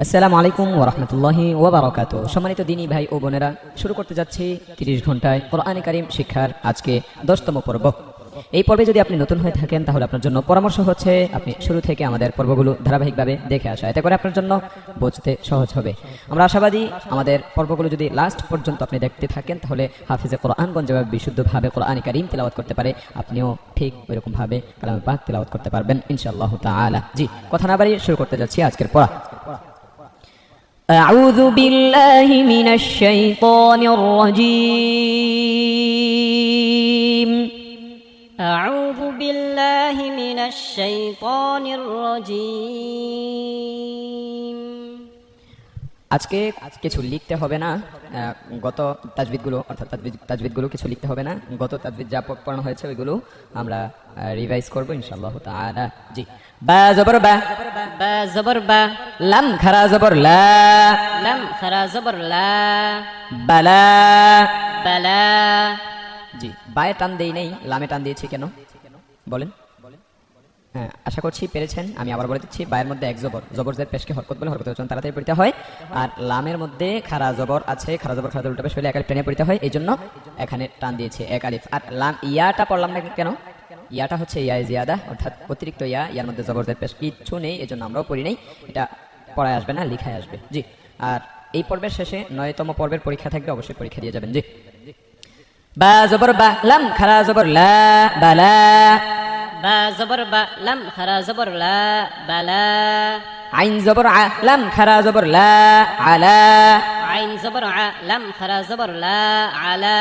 আসসালামু আলাইকুম ওয়া রাহমাতুল্লাহি ওয়া বারাকাতুহু। সম্মানিত দিনী ভাই ও বোনেরা, শুরু করতে যাচ্ছি 30 ঘন্টায় কোরআনে কারীম শিক্ষার আজকে 10তম পর্ব। এই পর্বে যদি আপনি নতুন হয়ে থাকেন তাহলে আপনার জন্য পরামর্শ হচ্ছে আপনি শুরু থেকে আমাদের পর্বগুলো ধারাবাহিকভাবে দেখে আসা, এতে করে আপনার জন্য বুঝতে সহজ হবে। আমরা আশাবাদী আমাদের পর্বগুলো যদি লাস্ট পর্যন্ত আপনি দেখতে থাকেন তাহলে হাফিজে কোরআনগণ যেভাবে বিশুদ্ধভাবে কোরআনে কারীম তিলাওয়াত করতে পারে আপনিও ঠিক ওইরকম ভাবে কালামে পাক তিলাওয়াত করতে পারবেন ইনশাআল্লাহ তাআলা। জি, কথা না বাড়িয়ে শুরু করতে যাচ্ছি আজকের পড়া। أعوذ بالله من الشيطان الرجيم أعوذ بالله من الشيطان الرجيم আজকে কিছু লিখতে হবে না, গত তাজবিদগুলো অর্থাৎ তাজবিদগুলো কিছু লিখতে হবে না। গত তাজবিদ যা পড়ানো হয়েছে ওইগুলো আমরা রিভাইজ করব ইনশাআল্লাহ তাআলা। জি, বা জবর বা, با زبر با লাম খারা জবর লা, لم خرا زبر لا বালা। بلا জি, বায়ে টান দেই নেই, লামে টান দিয়েছি কেন বলেন? হ্যাঁ, আশা করছি পেরেছেন। আমি আবার বলে দিচ্ছি, বায়ের মধ্যে এক জবর, জবর জের পেশকে হরকত বলে হরকত উচ্চারণ তাড়াতাড়ি পড়তে হয়। আর লামের মধ্যে খারা জবর আছে, খারা জবর খারা জবর উল্টা পেশ হলে এক আলিফ টেনে পড়তে হয়, এই জন্য এখানে টান দিয়েছে এক আলিফ। আর লাম ইয়াটা পড়লাম না কেন? ইয়াটা হচ্ছে ইয়া জিয়াদা, অর্থাৎ অতিরিক্ত ইয়া, ইয়ার মধ্যে জবর জের পেশ কিচ্ছু নেই, এই জন্য আমরাও পড়ি নাই। এটা পড়ায় আসবে না, লিখায় আসবে। জি, আর এই পর্বের শেষে 9তম পর্বের পরীক্ষা থাকবে, অবশ্যই পরীক্ষা দিয়ে যাবেন। জি, বা জবর বা, লাম খারা জবর লা, বালা। با زبر با لم خرا زبر لا بلا আইন জবর আ, লাম খারা জবর লা, আলা। عين زبر ع لم خرا زبر لا على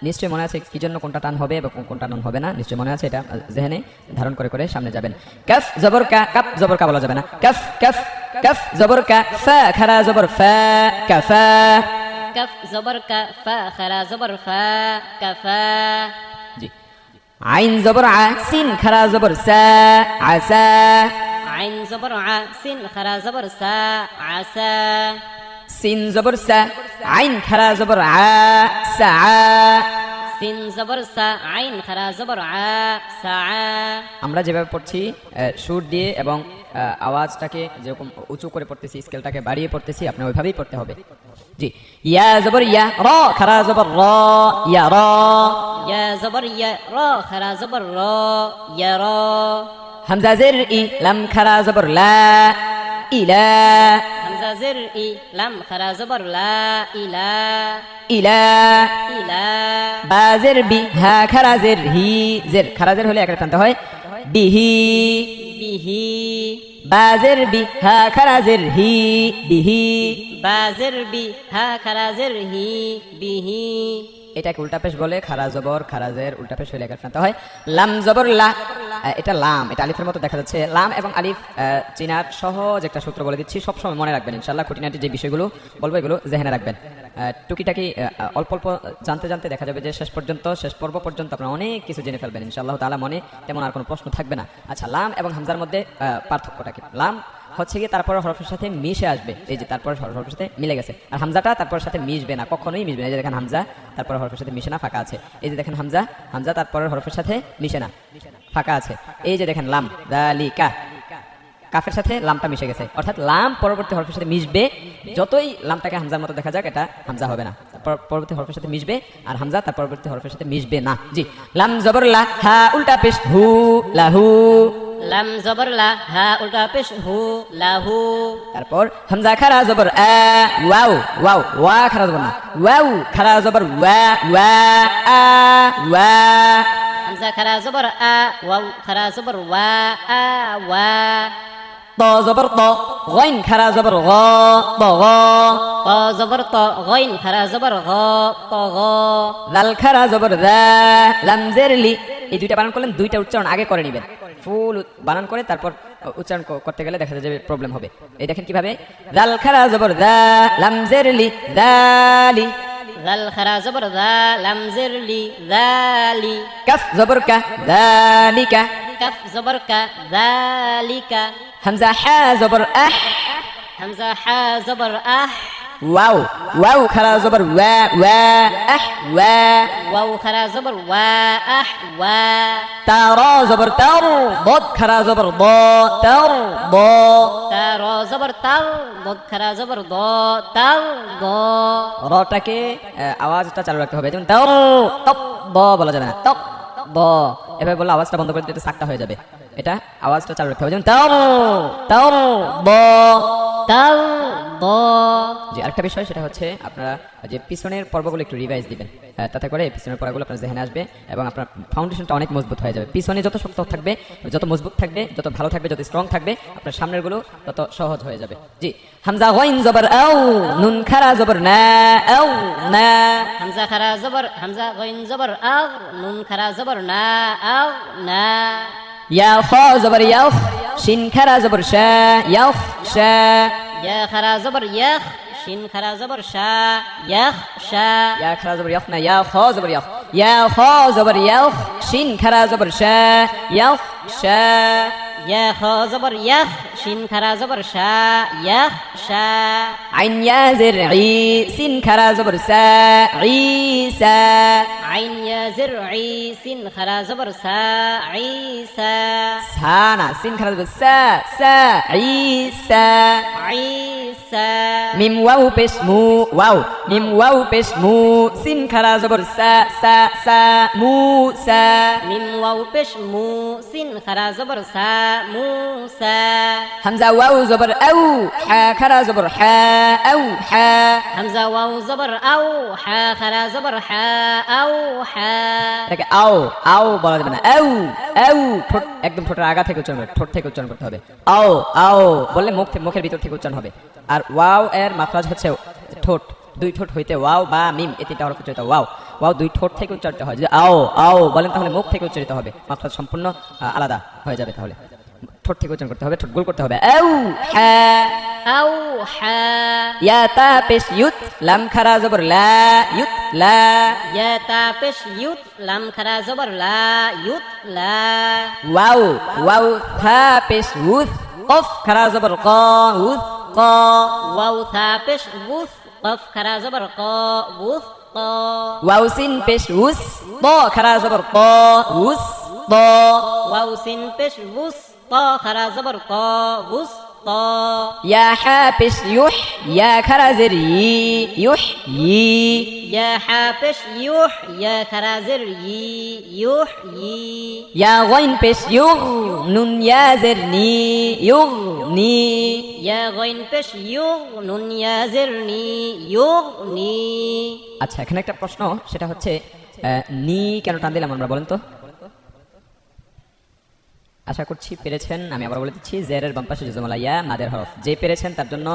নিশ্চয় মনে আছে কি জন্য কোনটা টান হবে এবং কোনটা টান হবে না, নিশ্চয় মনে আছে। এটা জেহেনে ধারণ করে করে সামনে যাবেন। কাফ জবর কা, কাপ জবর কা বলা যাবে না। কাফ কাফ কাফ জবর কা, ফা খারা জবর ফা, কাফা। كف زبر ك فا خرا زبر فا كفا জি, আইন জবর আ, সিন খারা জবর সা, আসা। عين زبر ع سين خرا زبر سا عسى সিন জবর সা, আইন খারা জবর আ, সা। سين زبر سا عين خرا زبر ع سعى আমরা যেভাবে পড়ছি সুর দিয়ে এবং আওয়াজটাকে যেরকম উঁচু করে পড়তেছি, স্কেলটাকে বাড়িয়ে পড়তেছি, আপনি ওইভাবেই পড়তে হবে। জি, ইয়া জবর ইয়া, র খারা জবর র, ইয়া র। يا زبر يا را خرا زبر را يرى হামজা জের ই, লাম খারা জবর লা, ইলা। همزة زر إي لم خرا زبر لا إلى ইলা। إلى বা জের বি, হা খারা জের হি, জের খারা জের হলে একটা টানতে হয়, বিহি। به বা জের বি, হা খারা জের হি, বিহি। بازر بي ها خرا زر هي به এটাকে উল্টা পেশ বলে, খারা জবর খারাজের উল্টা পেশ হলে একার টানতে হয়। লাম জবর লা, এটা লাম, এটা আলিফের মতো দেখা যাচ্ছে। লাম এবং আলিফ চিনার সহজ একটা সূত্র বলে দিচ্ছি, সবসময় মনে রাখবেন ইনশাআল্লাহ। খুঁটিনাটি যে বিষয়গুলো বলবো এগুলো জেহেনে রাখবেন। টুকিটাকি অল্প অল্প জানতে জানতে দেখা যাবে যে শেষ পর্ব পর্যন্ত আপনারা অনেক কিছু জেনে ফেলবেন ইনশাআল্লাহ তাআলা। মনে তেমন আর কোনো প্রশ্ন থাকবে না। আচ্ছা, লাম এবং হামজার মধ্যে পার্থক্যটা কি? লাম হচ্ছে কি তারপর হরফের সাথে মিশে আসবে, এই যে তারপর হরফের সাথে মিলে গেছে। আর হামজাটা তারপর সাথে মিশবে না, কখনোই মিশবে না। এই যে দেখেন হামজা তারপর হরফের সাথে মিশে না, ফাঁকা আছে। এই যে দেখেন হামজা, হামজা তারপরের হরফের সাথে মিশে না, ফাঁকা আছে। এই যে দেখেন লাম যালিকা, কাফের সাথে লামটা মিশে গেছে, অর্থাৎ লাম পরবর্তী হরফের সাথে মিশবে। যতই লামটাকে হামজার মতো দেখা যাক, এটা হামজা হবে না, পরবর্তী হরফের সাথে মিশবে। আর হামজা তার পরবর্তী হরফের সাথে মিশবে না। জি, লাম জবর লা, হা উল্টা পেশ হু, লাহু। لم زبر لا ها উল্টা পেশ হু লাহু তারপর হামজা খারা জবর আ, ওয়াও ওয়াও, ওয়া খারা জবর না, ওয়াও খারা জবর ওয়া, ওয়া আ, ওয়া। হামজা খারা জবর আ, ওয়াও খারা জবর ওয়া আ ওয়া ত জবর ত, গাইন খারা জবর গ, ত গ। ত জবর ত, গাইন খারা জবর গ, ত গ লাল খারা জবর দা, লাম জের লি। এই দুইটা বানান করলেন, দুইটা উচ্চারণ আগে করে নেবেন। ফুল বানান করে তারপর উচ্চারণ করতে গেলে দেখা যাবে প্রবলেম হবে। এই দেখেন কিভাবে, লাল খারা জবর দা, লাম জের লি, দালি। লাল খারা জবর দা, লাম জের লি, দালি। কাফ জবর কা, দালিকা। কাফ জবর কা, দালিকা। হামজা হা জবর আহ, হামজা হা জবর আহ, ওয়াও ওয়াও খারা জবর ওয়া ওয়া আহ ওয়া ওয়াও খারা জবর ওয়া আহ ওয়া তা র জবর তার বদ খারা জবর ব তার ব তা র জবর তাল দদ খারা জবর দ তাল দ রটাকে আওয়াজটা চালু রাখতে হবে যেমন তার তপ ব বলা যাবে না তপ ব এভাবে বললে আওয়াজটা বন্ধ করে দিলে এটা সাকটা হয়ে যাবে এটা আওয়াজটা চালু রাখতে হবে যেমন তার তার ব তাল দ যে আরেকটা বিষয় সেটা হচ্ছে আপনারা যে পিছনের পর্বগুলো একটু রিভাইজ দিবেন তাতে করে পিছনের পর্বগুলো আপনার জেহেনে আসবে এবং আপনার ফাউন্ডেশনটা অনেক মজবুত হয়ে যাবে পিছনে যত শক্ত থাকবে যত মজবুত থাকবে যত ভালো থাকবে যত স্ট্রং থাকবে আপনার সামনেরগুলো তত সহজ হয়ে যাবে জি হামজা গাইন জবর আও নুন খারা জবর না আও না হামজা খারা জবর হামজা গাইন জবর আও নুন খারা জবর না আও না ইয়া খ জবর ইয়াউ শিন খারা জবর শা ইয়াউ শা ইয়া খারা জবর ইয়াখ শিন খারা জবর শা ইয়াখ শা ইয়া খারা জবর ইয়াখ না ইয়া খ জবর ইয়াখ ইয়া খ জবর ইয়াউ শিন খারা জবর শা ইয়াউ শা ইয়া খ জবর ইয়াখ শিন খারা জবর শা ইয়াখ শা আইন ইয়া জির ই সিন খারা জবর সা ঈসা আইন ইয়া জির ই সিন খারা জবর সা ঈসা সা না সিন খারা জবর সা সা ঈসা ঈসা মিম ওয়াও পেশ মু ওয়াও মিম ওয়াও পেশ মু সিন খারা জবর সা সা সা মুসা মিম ওয়াও পেশ মু সিন খারা জবর সা মুসা হামজা ওয়াও জবর আউ হা খারা জবর হা আউ হা হামজা ওয়াও জবর আও হা খারা জবর হা আও হা এটাকে আও আও বলা যাবে না আউ আউ ঠোঁট একদম ঠোঁটের আগা থেকে উচ্চারণ ঠোঁট থেকে উচ্চারণ করতে হবে আও আও বললে মুখের ভিতর থেকে উচ্চারণ হবে আর ওয়াও এর মাখরাজ হচ্ছে ঠোঁট দুই ঠোঁট হইতে ওয়াও বা মিম এই তিনটা হরফ উচ্চারিত ওয়াও ওয়াও দুই ঠোঁট থেকে উচ্চারিত হয় যদি আও আও বলেন তাহলে মুখ থেকে উচ্চারিত হবে মাখরাজ সম্পূর্ণ আলাদা হয়ে যাবে তাহলে ঠোঁট থেকে উচ্চারণ করতে হবে ঠোঁট গোল করতে হবে আউ হা আও হা ইয়া তা পেশ ইউত লাম খারা জবর লা ইউত লা ইয়া তা পেশ ইউত লাম খারা জবর লা ইউত লা ওয়াও ওয়াও থা পেশ উথ কফ খারা জবর ক উথ ক ওয়াও থা পেশ উস কফ খারা জবর ক উস ক ওয়াও সিন পেশ উস ব খারা জবর ক উস ব ওয়াও সিন পেশ উস ক খারা জবর ক উস ক ইয়া হা পেশ ইউহ ইয়া খারা জের ই ইউহ ই ইয়া হা পেশ ইউহ ইয়া খারা জের ই ইউহ ই ইয়া গাইন পেশ ইউগ নুন ইয়া জের নি ইউগ নি ইয়া গাইন পেশ ইউগ নুন ইয়া জের নি ইউগ নি আচ্ছা এখানে একটা প্রশ্ন সেটা হচ্ছে নি কেন টান দিলাম আমরা বলেন তো আশা করছি পেরেছেন আমি আবার বলে দিচ্ছি জেরের বাম পাশে জজমালা ইয়া মাদের হরফ যে পেরেছেন তার জন্য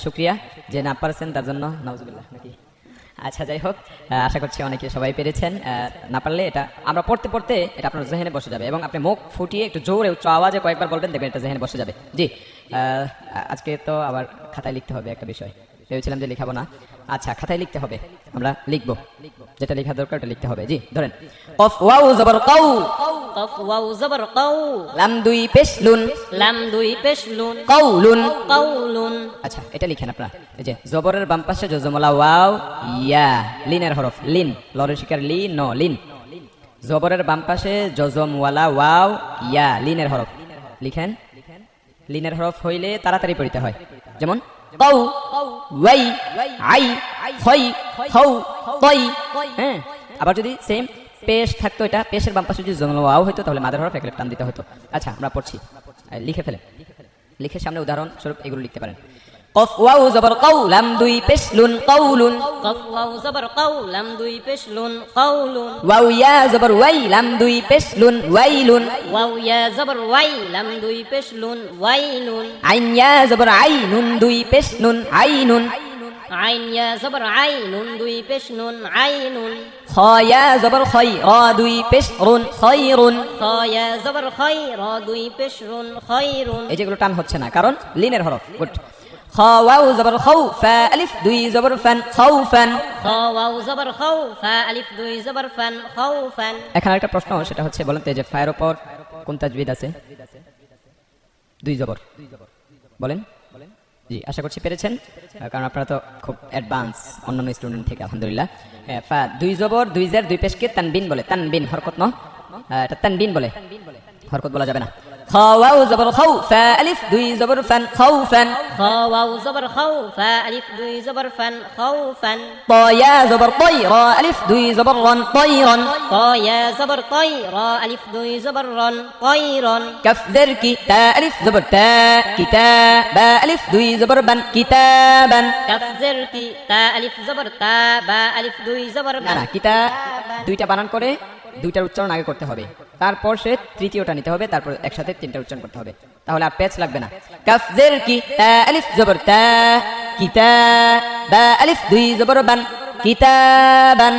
শুকরিয়া যে না পারছেন তার জন্য নাউজুবিল্লাহ নাকি আচ্ছা যাই হোক আশা করছি অনেকে সবাই পেরেছেন না পারলে এটা আমরা পড়তে পড়তে এটা আপনার জেহেনে বসে যাবে এবং আপনি মুখ ফুটিয়ে একটু জোরে উচ্চ আওয়াজে কয়েকবার বলবেন দেখবেন এটা জেহেনে বসে যাবে জি আজকে তো আবার খাতায় লিখতে হবে একটা বিষয় ভেবেছিলাম যে লিখাবো না আচ্ছা খাতায় লিখতে হবে আমরা লিখবো যেটা লেখা দরকার ওটা লিখতে হবে জি ধরেন কফ ওয়াও জবর কাউ কফ ওয়াও জবর কাউ লাম দুই পেশ লুন লাম দুই পেশ লুন কাউলুন কাউলুন আচ্ছা এটা লিখেন আপনারা এই যে জবরের বাম পাশে জজমলা ওয়াও ইয়া লিনের হরফ লিন লরের শিকার লি ন লিন জবরের বাম পাশে জজমওয়ালা ওয়াও ইয়া লিনের হরফ লিখেন লিনের হরফ হইলে তাড়াতাড়ি পড়িতে হয় যেমন কাউ ওয়াই আই খই খাউ তই হ্যাঁ আবার যদি সেম পেশ থাকতো এটা পেশের বাম পাশে যদি জজমলা ওয়াও হইতো তাহলে মাদের হরফ একলে টান দিতে হতো আচ্ছা আমরা পড়ছি লিখে ফেলেন লিখে সামনে উদাহরণ স্বরূপ এগুলো লিখতে পারেন কফ ওয়াও জবর কাউ লাম দুই পেশ লুন কাউলুন কফ ওয়াও জবর কাউ লাম দুই পেশ লুন কাউলুন ওয়াও ইয়া জবর ওয়াই লাম দুই পেশ লুন ওয়াইলুন ওয়াও ইয়া জবর ওয়াই লাম দুই পেশ লুন ওয়াইলুন আইন ইয়া জবর আই নুন দুই পেশ নুন আইনুন আইন ইয়া জবর আই নুন দুই পেশ নুন আইনুন খ ইয়া জবর খই র দুই পেশ রুন খয়রুন খ ইয়া জবর খই র দুই পেশ রুন খয়রুন এই যেগুলো টান হচ্ছে না কারণ লিনের হরফ গুড খ ওয়াও জবর খাউ ফা আলিফ দুই জবর ফান খাউফান খ ওয়াও জবর খাউ ফা আলিফ দুই জবর ফান খাউফান এখানে একটা প্রশ্ন সেটা হচ্ছে বলেন তো এই যে ফায়ের উপর কোন তাজবিদ আছে দুই জবর বলেন জি আশা করছি পেরেছেন, কারণ আপনারা তো খুব অ্যাডভান্স অন্যান্য স্টুডেন্ট থেকে আলহামদুলিল্লাহ। ফা দুই জবর দুই জের দুই পেশকে তানবিন বলে, তানবিন হরকত ন, এটা তানবিন বলে, হরকত বলা যাবে না। খ ওয়াও জবর খাউ ফা আলিফ দুই জবর ফান খাউফান। খ ওয়াও জবর খাউ ফা আলিফ দুই জবর ফান খাউফান। ত ইয়া জবর তই রা আলিফ দুই জবর রন তয়রন। ত ইয়া জবর তই রা আলিফ দুই জবর রন তয়রন। কাফ জের কি তা আলিফ জবর তা কিতাব বা আলিফ দুই জবর বান কিতাবান। কাফ জের কি তা আলিফ জবর তা বা আলিফ দুই জবর না বান। না, কিতা দুইটা বানান করে দুইটার উচ্চারণ আগে করতে হবে, তারপর সে তৃতীয়টা নিতে হবে, তারপর একসাথে তিনটা উচ্চারণ করতে হবে, তাহলে আর পেচ লাগবে না। কাফ জের কি তা আলিফ জবর তা কিতাব বা আলিফ দুই জবর বান কিতাবান।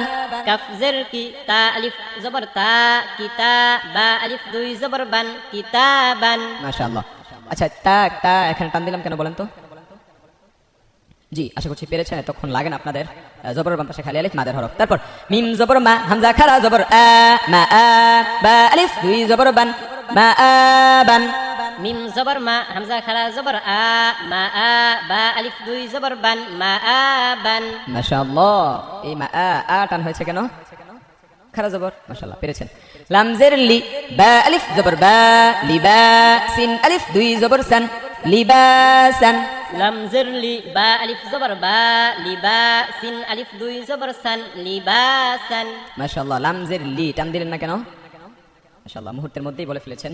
কাফ জের কি তা আলিফ জবর তা কিতা বা আলিফ দুই জবর বান কিতাবান। মাশাআল্লাহ। আচ্ছা তা তা এখানে টান দিলাম কেন বলেন তো? জি আশা করছি পেরেছেন, এতক্ষণ লাগে না আপনাদের। জবরের বাম পাশে খালি আলিফ মাদের হরফ, তারপর মিম জবর মা হামজা খারা জবর আ মা আ বা আলিফ দুই জবর বান মা আ বান। মিম জবর মা হামজা খারা জবর আ মা আ বা আলিফ দুই জবর বান মা আ বান। মাশাআল্লাহ, এই মা আ টান হয়েছে কেন? খারা জবর, মাশাআল্লাহ পেরেছেন। লাম জের লি বা আলিফ জবর বা লিবা সিন আলিফ দুই জবর সান লিবাসান। লাম জের লি বা আলিফ জবর বা লিবা সিন আলিফ দুই জবর সান লিবাসান। মাশাআল্লাহ, লাম জের লি টান দিলেন না কেন? মাশাআল্লাহ, মুহূর্তের মধ্যেই বলে ফেলেছেন।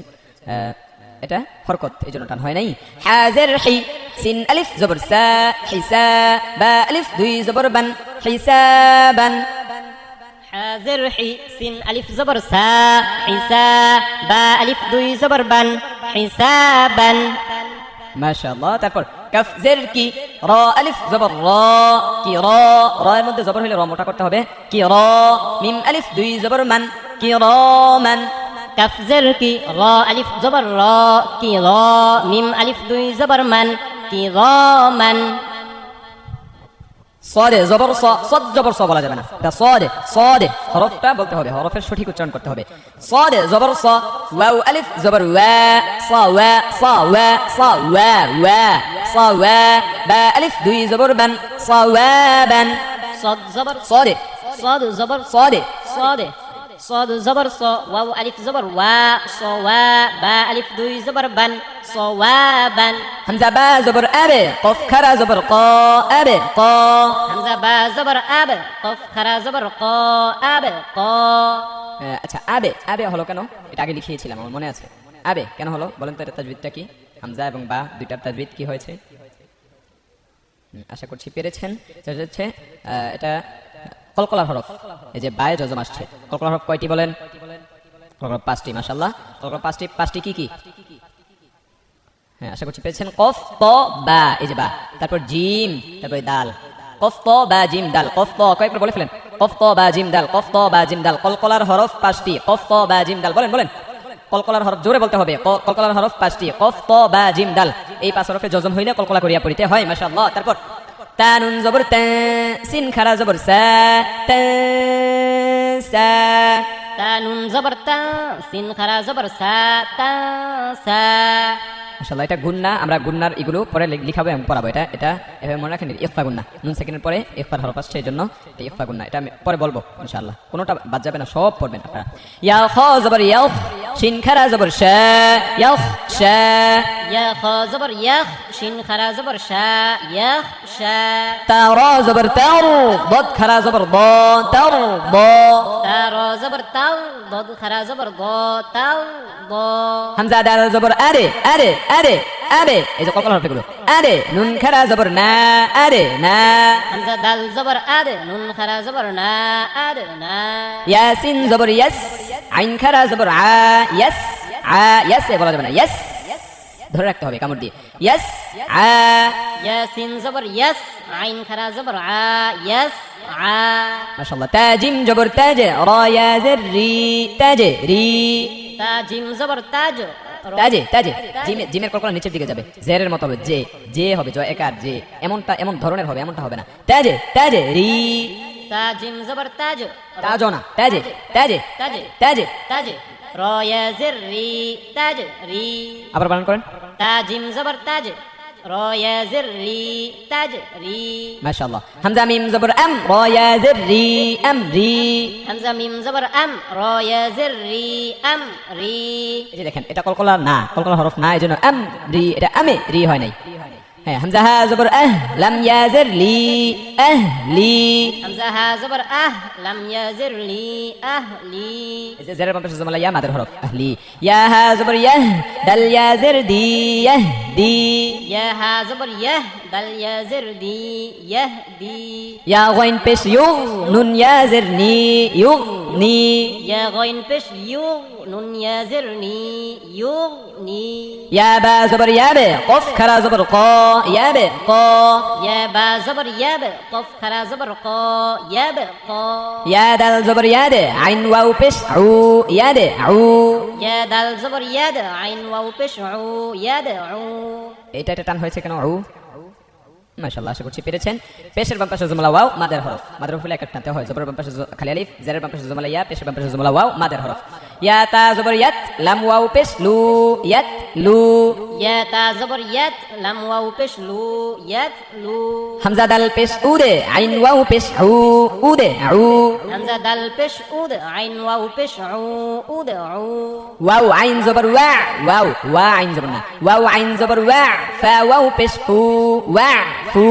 এটা হরকত, এই জন্য টান হয় নাই। হাজের হি সিন আলিফ জবর সা হিসা বা আলিফ দুই জবর বান হিসাবান। হাজের হি সিন আলিফ জবর সা হিসা বা আলিফ দুই জবর বান হিসাবান। মাশাআল্লাহ, তারপর কাফ জের কি রা আলিফ জবর রা কি রা, রা এর মধ্যে জবর হলে র মোটা করতে হবে, কি রা মিম আলিফ দুই জবর মান কি রামান। কাফ জের কি রা আলিফ জবর রা কি রা মিম আলিফ দুই জবর মান কি রামান। সদে জবর স, সদ জবর স বলা যাবে না, এটা সদে সদে হরফটা বলতে হবে, হরফের সঠিক উচ্চারণ করতে হবে। সদে জবর স ওয়াও আলিফ জবর ওয়া সা ওয়া সা ওয়া সা ওয়া ওয়া সা ওয়া বা আলিফ দুই জবর বান সাওয়াবান। صاد زبر সদে صاد زبر সদে صاد صاد زبر ص واو ألف زبر وا صوا با ألف دوي زبر بن صوابا. হামজা বা জবর আবে কফ খারা জবর ক আবে ক। همزة با زبر أب قف خرا زبر قا أب قا. আচ্ছা আবে আবে হলো কেন? এটা আগে লিখিয়েছিলাম, আমার মনে আছে। আবে কেন হলো বলেন তো? এটা তাজবিদটা কি? হামজা এবং বা দুইটার তাজবিদ কি হয়েছে? আশা করছি পেরেছেন। সেটা হচ্ছে এটা কলকলার হরফ। এই যে বায়ে যজম আসছে, কলকলার হরফ কয়টি বলেন? কলকলার 5টি। মাশাআল্লাহ, কলকলার 5টি কি কি? হ্যাঁ, আশা করছি পেরেছেন। কফ ত বা, এই যে বা, তারপর জিম, তারপর দাল। কফ ত বা জিম দাল। কফ ত কয়েকবার বলে ফেলেন। কফ ত বা জিম দাল, কফ ত বা জিম দাল। কলকলার হরফ 5টি। কফ ত বা জিম দাল, বলেন বলেন। কলকলার হরফ জোরে বলতে হবে। কলকলার হরফ 5টি। কফ ত বা জিম দাল। এই 5 হরফে যজম হইলে কলকলা করিয়া পড়িতে হয়। মাশাআল্লাহ। তারপর তা নুন জবর তা, সিন খারা জবর সা তা সা। تا نون زبر تا سين خرا زبر سا تا سا. মাশাআল্লাহ, এটা গুন্না। আমরা গুন্নার এগুলো পরে লিখাবো এবং পড়াবো। এটা এটা এভাবে মনে রাখেন, ইফা গুন্না। নুন সেকেন্ডের পরে ইফার হরফ আসছে, এই জন্য এটা ইফা গুন্না। এটা আমি পরে বলবো ইনশাআল্লাহ, কোনোটা বাদ যাবে না, সব পড়বেন আপনারা। ইয়া খ জবর ইয়াউ, শিন খারা জবর শা ইয়াউ শা। يا خا زبر يخ شين خرا زبر شا يخ شا. তা র জবর তার, ضد খারা জবর দ তার দ। تا را زبر تاو ضاد خرا زبر ضا تاو ضا. হামজা দাল জবর আরে আরে আরে আরে, এই যে কলকলা হরফ এগুলো। আরে নুন খারা জবর না আরে না। همزة دال زبر آد نون خرا زبر نا آد نا. ইয়াসিন জবর ইয়াস, আইন খারা জবর আ ইয়াস আ। ইয়াস এ বলা যাবে না, ইয়াস ধরে রাখতে হবে কামড় দিয়ে। ইয়াস আ। ياسين زبر يس عين خرا زبر ع يس ع. মাশাআল্লাহ। তাজিম জবর তাজে রা ইয়া জের রি তাজে রি। تا جيم زبر تاج তাজে তাজে জিমের কলকলা নিচের দিকে যাবে, জেরের মতো হবে। জে জে হবে, জয় একার জে, এমনটা এমন ধরনের হবে, এমনটা হবে না। তাজে তাজে রি। تا جيم زبر تاج তাজো না, তাজে তাজে تاج তাজে। تاج را يا زر ري تاج ري. আবার বানান করেন। تا جيم زبر تاج را يا زر ري تجري মাশাআল্লাহ। হামজা মিম জবর আম র ইয়া জির রি আমরি। همزة ميم زبر أم را يا زر ري أم ري এই যে দেখেন এটা কলকলা না, কলকলা হরফ না, এজন্য আম রি, এটা আমে রি হয় নাই। হ্যাঁ, হামজা হা জবর আহ লাম ইয়া জির লি আহলি। همزة ها زبر لم يزر لي أهلي এই যে জেরের বামপাশে জমলা ইয়া মাদের হরফ আহলি। ইয়া হা জবর ইয়াহ দাল ইয়া জির দি ইয়াহদি। يا ها زبر دل يزر دي يهدي ইয়া গাইন পেশ ইউ নুন ইয়া জির নি ইউগনি। يا غين بش يغ نون يزرني يغني ইয়া বা জবর ইয়া বে কফ খারা জবর ক ইয়া বে ক। يا با زبر يا ب قف خرا زبر قا يا ب قا ইয়া দাল জবর ইয়া দে আইন ওয়াও পেশ উ ইয়া দে উ। يا دال زبر يا د عين واو بش عو يا د عو এটা এটা টান হয়েছে কেন উ? মাশাআল্লাহ, আশা করছি পেরেছেন। পেশের বাম পাশে জমলা ওয়াও মাদের হরফ, মাদের হরফ এক টানতে হয়। জবরের বাম পাশে খালি আলিফ, জেরের বাম পাশে জমলা ইয়া, পেশের বাম পাশে জমলা ওয়াও মাদের হরফ। ইয়া তা জবর ইয়াত লাম ওয়াও পেশ লু ইয়াত লু। يا تا زبر يت لم واو بش لو يت لو হামজা দাল পেশ উ দে আইন ওয়াও পেশ উ দে উ। همزة دال بش أود عين واو بش عو أود عو ওয়াও আইন জবর ওয়া ওয়াও ওয়া আইন জবর না, ওয়াও আইন জবর ওয়া ফা ওয়াও পেশ ফু ওয়া ফু।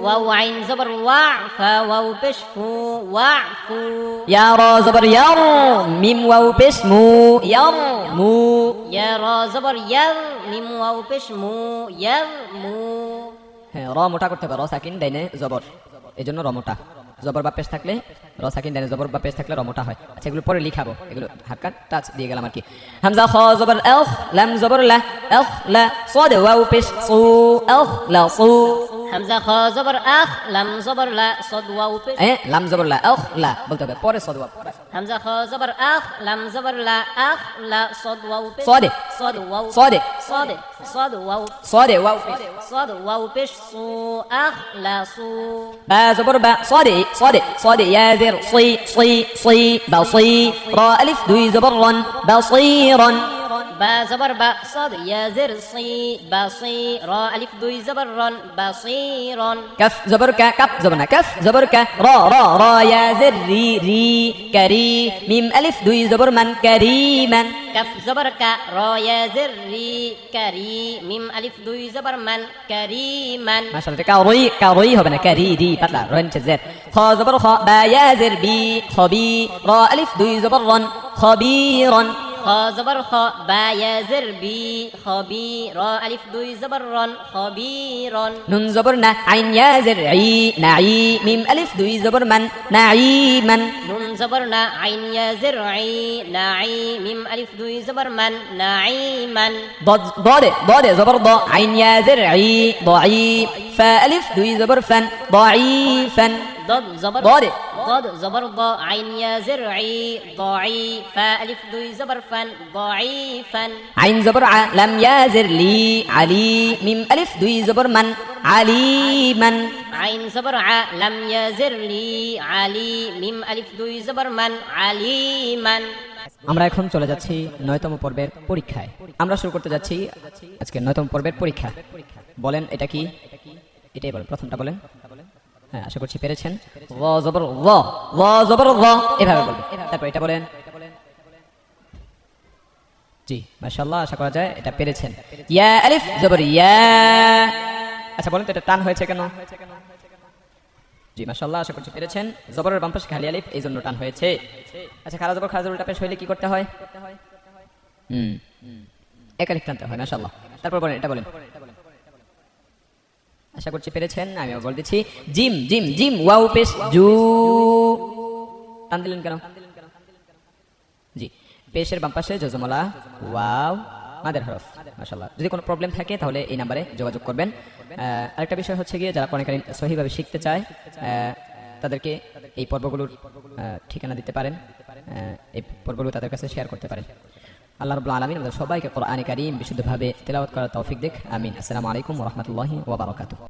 واو عين زبر واع فا واو بش فو واع فو ইয়া র জবর ইয়ার মিম ওয়াও পেশ মু ইয়ার মু। يا را زبر يل ميم واو بش مو يل مو হ্যাঁ, র মোটা করতে হবে, র সাকিন ডাইনে জবর, এই জন্য র মোটা। জবর বা পেশ থাকলে র সাকিন ডাইনে জবর বা পেশ থাকলে র মোটা হয়। আচ্ছা, এগুলো পরে লিখাবো, এগুলো হাক্কা টাচ দিয়ে গেলাম আর কি। হামজা খ জবর এখ লাম জবর লা এখ লা সাদ ওয়াও পেশ সু এখ লা সু। همزة خا زبر أخ لم زبر لا صد واو بش লাম জবর লা এখ লা বলতে হবে, পরে সদ ওয়াও। همزة خا زبر أخ لم زبر لا أخ لا صد واو بش صاد. صد واو صاد. صاد صد واو صاد ওয়াও পেশ। صد واو بش صو أخ لا صو বা জবর বা صاد صاد صاد ইয়া জির সি সি সি বাসি। র আলিফ দুই জবর রন বাসিরন। با زبر با صاد يا زر صي باصي را ألف دوي زبر رن بصيرا كف زبر ك كف زبر نا كف زبر ك را را را يا زر ري ري كري ميم ألف دوي زبر من كريما. كف زبر ك را يا زر ري كري ميم ألف دوي زبر من كريما ما شاء الله كاري كاري هو بنا كري دي بطلع رن تزر. خا زبر خا با يا زر بي خبي را ألف دوي زبر رن خبيرا. خا زبر خا با يا زر بي خبي را ألف دوي زبر رن خبيرا نون زبر نا عين يا زر عي نعي ميم ألف دوي زبر من نعيما. نون زبرنا عين يا زرعي ناعي ميم ألف دوي زبر من نعيما ضاد ضاد ضاد زبر ضا عين يا زرعي ضعيف فا ألف دوي زبر فن ضعيفا. ضد زبر ضاد ضد زبر ضا عين يا زرعي ضعيف فا ألف دوي زبر فن ضعيفا عين زبر ع لم يازر لي علي ميم ألف دوي زبر من عليما. عين زبر ع لم يزر لي علي ميم ألف دوي زبر من عليما আমরা এখন চলে যাচ্ছি 9তম পর্বের পরীক্ষায়। আমরা শুরু করতে যাচ্ছি আজকে 9তম পর্বের পরীক্ষা। বলেন এটা কি? এটাই বলেন, প্রথমটা বলেন। হ্যাঁ, আশা করছি পেরেছেন। ল জবর ল ল জবর ল এভাবে বলবেন। তারপর এটা বলেন। জি, মাশাআল্লাহ, আশা করা যায় এটা পেরেছেন। ইয়া আলিফ জবর ইয়া। আচ্ছা, বলেন তো এটা টান হয়েছে কেন? জি, মাশাআল্লাহ, আশা করছি পেরেছেন। জবরের বাম পাশে খালি আলিফ, এই জন্য টান হয়েছে। আচ্ছা, খারা জবর খারা জবর উল্টা পেশ হইলে কি করতে হয়? এক আলিফ টানতে হয়। মাশাআল্লাহ। তারপর বলেন এটা বলেন। আশা করছি পেরেছেন। আমি বল দিচ্ছি। জিম জিম জিম ওয়াও পেশ জু। টান দিলেন কেন? জি, পেশের বাম পাশে জজমলা ওয়াও মাদের হরফ। মাশাআল্লাহ। যদি কোনো প্রবলেম থাকে তাহলে এই নম্বরে যোগাযোগ করবেন। আরেকটা বিষয় হচ্ছে গিয়ে যারা কোরআন কারীম সহিভাবে শিখতে চায় তাদেরকে এই পর্বগুলোর ঠিকানা দিতে পারেন, এই পর্বগুলো তাদের কাছে শেয়ার করতে পারেন। আল্লাহ রাব্বুল আলামিন আমাদের সবাইকে কোরআন কারীম বিশুদ্ধভাবে তেলাওয়াত করার তৌফিক দিক। আমিন। আসসালামু আলাইকুম ওয়া রাহমাতুল্লাহি ওয়া বারাকাতুহু।